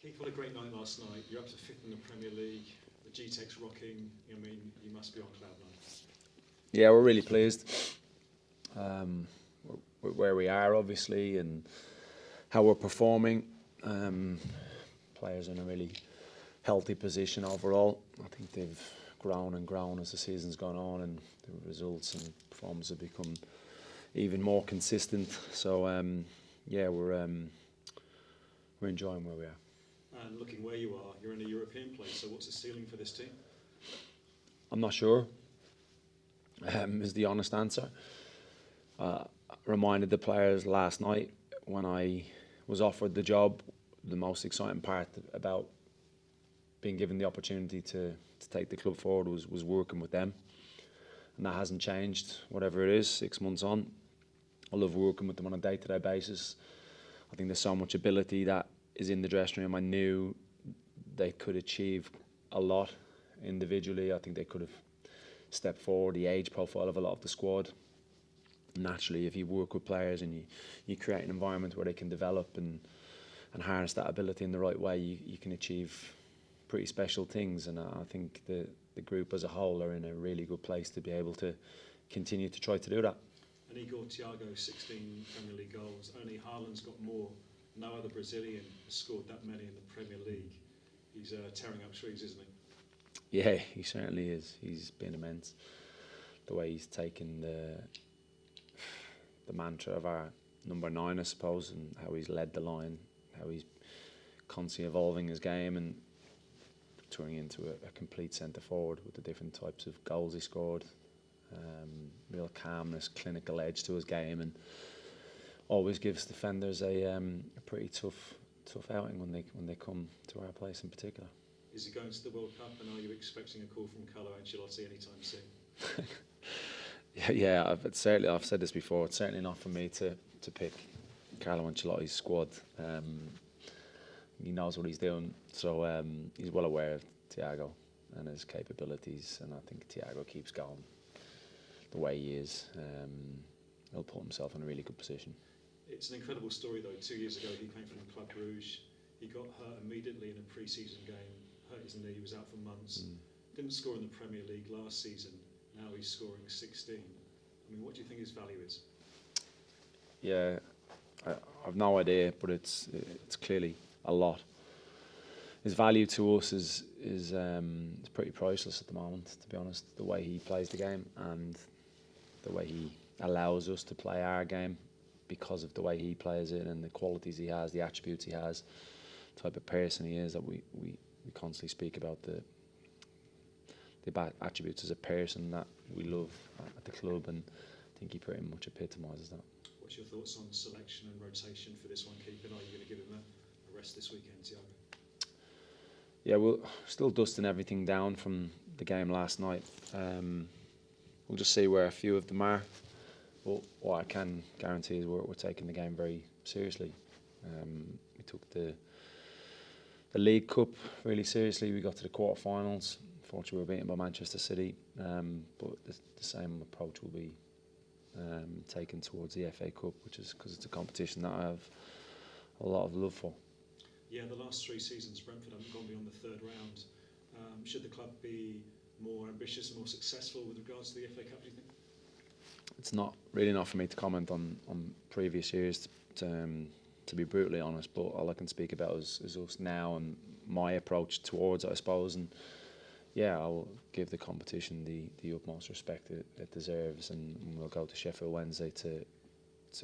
Keith, what a great night last night. You're up to fifth in the Premier League. The G-Tech's rocking. I mean, you must be on cloud nine. Yeah, we're really pleased where we are, obviously, and how we're performing. Players are in a really healthy position overall. I think they've grown and grown as the season's gone on, and the results and performances have become even more consistent. So, yeah, we're enjoying where we are. And looking where you are, you're in a European place. So, what's the ceiling for this team? I'm not sure. Is the honest answer. I reminded the players last night when I was offered the job, the most exciting part about being given the opportunity to take the club forward was working with them. And that hasn't changed, whatever it is, 6 months on. I love working with them on a day-to-day basis. I think there's so much ability that is in the dressing room. I knew they could achieve a lot individually. I think they could have stepped forward the age profile of a lot of the squad. Naturally, if you work with players and you create an environment where they can develop and harness that ability in the right way, you can achieve pretty special things. And I think the group as a whole are in a really good place to be able to continue to try to do that. And Igor Thiago, 16 Premier League goals. Only Haaland's got more. No other Brazilian has scored that many in the Premier League. He's tearing up trees, isn't he? Yeah, he certainly is. He's been immense. The way he's taken the mantra of our number 9, I suppose, and how he's led the line, how he's constantly evolving his game and turning into a complete centre forward with the different types of goals he scored. Real calmness, clinical edge to his game, and always gives defenders a pretty tough outing when they come to our place in particular. Is he going to the World Cup, and are you expecting a call from Carlo Ancelotti anytime soon? Yeah, I've said this before. It's certainly not for me to pick Carlo Ancelotti's squad. He knows what he's doing, so he's well aware of Thiago and his capabilities, and I think Thiago keeps going the way he is. He'll put himself in a really good position. It's an incredible story, though. 2 years ago, he came from Club Brugge. He got hurt immediately in a pre-season game, hurt his knee, he was out for months. Didn't score in the Premier League last season. Now he's scoring 16. I mean, what do you think his value is? Yeah, I've no idea, but it's clearly a lot. His value to us is pretty priceless at the moment, to be honest. The way he plays the game and the way he allows us to play our game because of the way he plays it and the qualities he has, the attributes he has, the type of person he is that we constantly speak about the attributes as a person that we love at the club, and I think he pretty much epitomises that. What's your thoughts on selection and rotation for this one, Keith? And are you going to give him a rest this weekend, Thiago? Yeah, we're still dusting everything down from the game last night. We'll just see where a few of them are. But what I can guarantee is we're taking the game very seriously. We took the League Cup really seriously. We got to the quarterfinals. Unfortunately, we were beaten by Manchester City. But the same approach will be taken towards the FA Cup, which is because it's a competition that I have a lot of love for. Yeah, the last 3 seasons, Brentford haven't gone beyond the 3rd round. Should the club be more ambitious and more successful with regards to the FA Cup, do you think? It's not for me to comment on previous years, to be brutally honest, but all I can speak about is us now and my approach towards it, I suppose. And yeah, I'll give the competition the utmost respect it deserves, and we'll go to Sheffield Wednesday to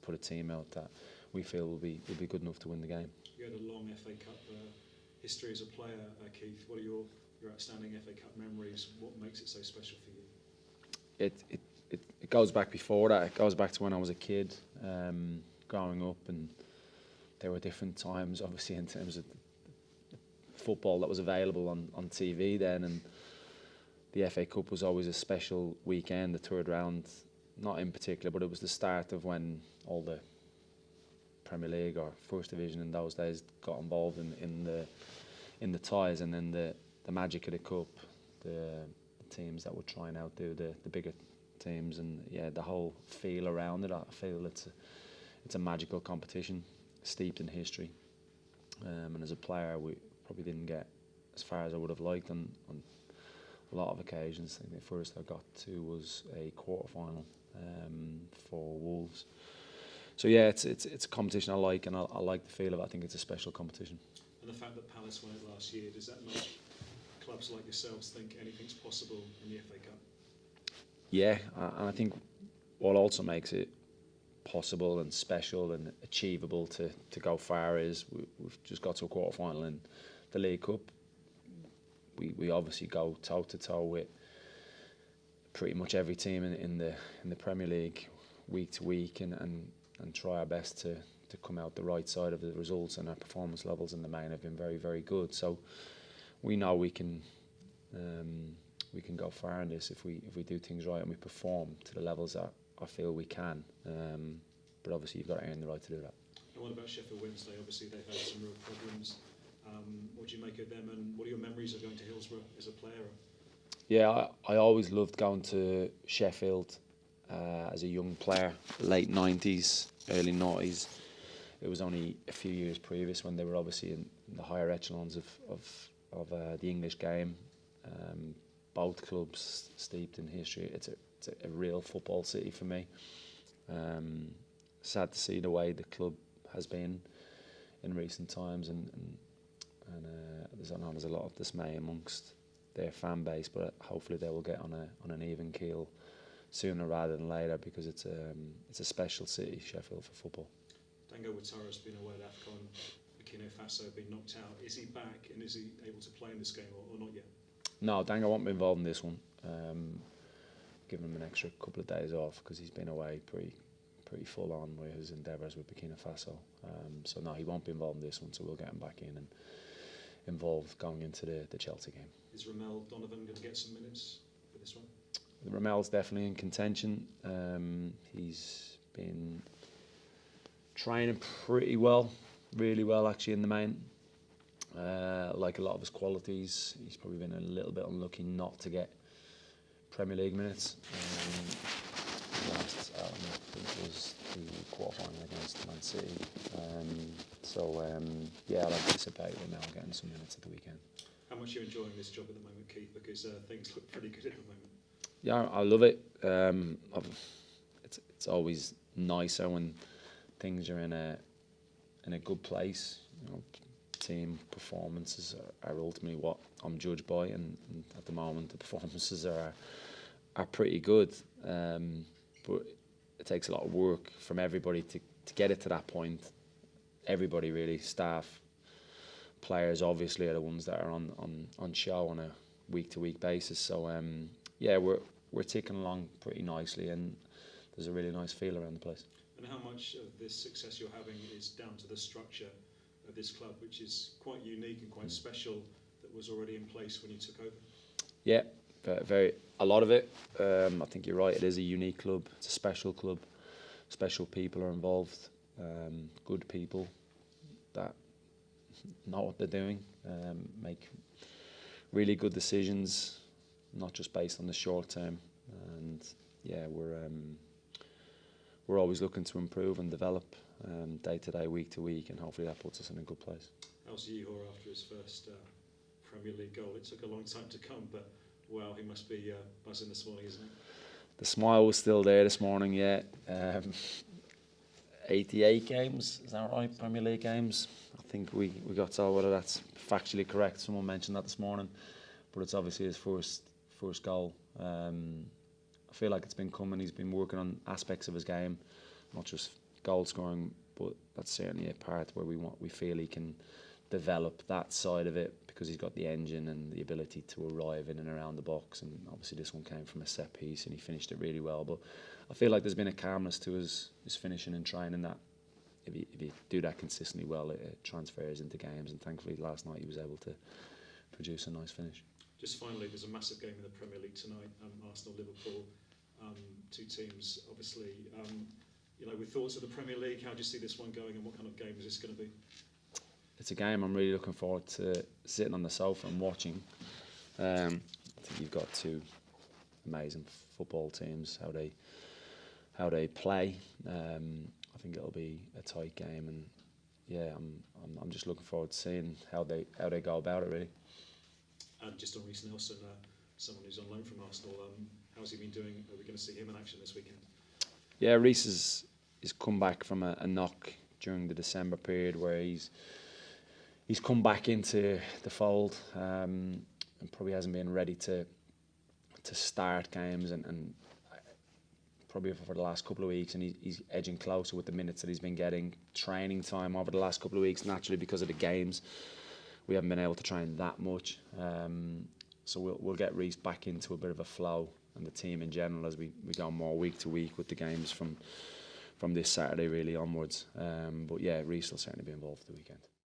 put a team out that we feel will be good enough to win the game. You had a long FA Cup history as a player, Keith. What are your outstanding FA Cup memories? What makes it so special for you? It goes back before that. It goes back to when I was a kid, growing up, and there were different times, obviously, in terms of football that was available on TV then, and the FA Cup was always a special weekend, the 3rd round, not in particular, but it was the start of when all the Premier League or First Division in those days got involved in the ties, and then the magic of the cup, the teams that would try and outdo the bigger teams, and yeah, the whole feel around it. I feel it's a magical competition, steeped in history. and as a player, we probably didn't get as far as I would have liked on a lot of occasions. I think the furthest I got to was a quarter-final for Wolves. So yeah, it's a competition I like, and I like the feel of it. I think it's a special competition. And the fact that Palace won it last year, does that make clubs like yourselves think anything's possible in the FA Cup? Yeah, and I think what also makes it possible and special and achievable to go far is we've just got to a quarter-final in the League Cup. We obviously go toe-to-toe with pretty much every team in the Premier League week to week, and try our best to come out the right side of the results, and our performance levels in the main have been very, very good. So we know we can go far in this if we do things right and we perform to the levels that I feel we can. But obviously you've got to earn the right to do that. And what about Sheffield Wednesday? Obviously they've had some real problems. What do you make of them, and what are your memories of going to Hillsborough as a player? Yeah, I always loved going to Sheffield as a young player, late 90s, early 90s. It was only a few years previous when they were obviously in the higher echelons of the English game. Both clubs steeped in history. It's a real football city for me. Sad to see the way the club has been in recent times, and there's a lot of dismay amongst their fan base, but hopefully they will get on an even keel sooner rather than later, because it's a special city, Sheffield, for football. Dango Ouattara's been away at AFCON, Burkina Faso been knocked out. Is he back, and is he able to play in this game or not yet? No, Dango won't be involved in this one. Giving him an extra couple of days off because he's been away pretty full on with his endeavours with Burkina Faso. So no, he won't be involved in this one, so we'll get him back in and involved going into the Chelsea game. Is Ramel Donovan going to get some minutes for this one? Ramel's definitely in contention. He's been training pretty well, really well actually in the main. Like a lot of his qualities, he's probably been a little bit unlucky not to get Premier League minutes. Last I think it was the quarter-final against Man City. Yeah, I'll anticipate Ramel getting some minutes at the weekend. How much are you enjoying this job at the moment, Keith? Because things look pretty good at the moment. Yeah, I love it. It's always nicer when things are in a good place. You know, team performances are ultimately what I'm judged by, and at the moment the performances are pretty good. But it takes a lot of work from everybody to get it to that point. Everybody really, staff, players obviously are the ones that are on show on a week-to-week basis. So yeah, we're ticking along pretty nicely, and there's a really nice feel around the place. And how much of this success you're having is down to the structure of this club, which is quite unique and quite special, that was already in place when you took over? Yeah, a lot of it. I think you're right. It is a unique club. It's a special club. Special people are involved. Good people that know what they're doing. Make really good decisions, not just based on the short term. And yeah, we're always looking to improve and develop day to day, week to week, and hopefully that puts us in a good place. How's Ihor after his first Premier League goal? It took a long time to come, but wow, he must be buzzing this morning, isn't he? The smile was still there this morning, yeah. 88 games, is that right? Premier League games. I think we got told whether that's factually correct. Someone mentioned that this morning, but it's obviously his first goal. I feel like it's been coming. He's been working on aspects of his game, not just goal scoring, but that's certainly a part where we feel he can develop that side of it, because he's got the engine and the ability to arrive in and around the box. And obviously this one came from a set piece and he finished it really well. But I feel like there's been a calmness to his finishing and training that if you do that consistently well, it transfers into games. And thankfully last night he was able to produce a nice finish. Just finally, there's a massive game in the Premier League tonight, Arsenal, Liverpool, two teams obviously. With thoughts of the Premier League, how do you see this one going, and what kind of game is this going to be? It's a game I'm really looking forward to sitting on the sofa and watching. I think you've got two amazing football teams, how they play. I think it'll be a tight game, and yeah, I'm just looking forward to seeing how they go about it, really. And just on Reece Nelson, someone who's on loan from Arsenal, how's he been doing? Are we going to see him in action this weekend? Yeah, Reece is come back from a knock during the December period where he's come back into the fold, and probably hasn't been ready to start games and probably for the last couple of weeks, and he's edging closer with the minutes that he's been getting. Training time over the last couple of weeks, naturally because of the games, we haven't been able to train that much. So we'll get Reece back into a bit of a flow, and the team in general, as we go more week to week with the games from this Saturday really onwards. But yeah, Reece will certainly be involved for the weekend.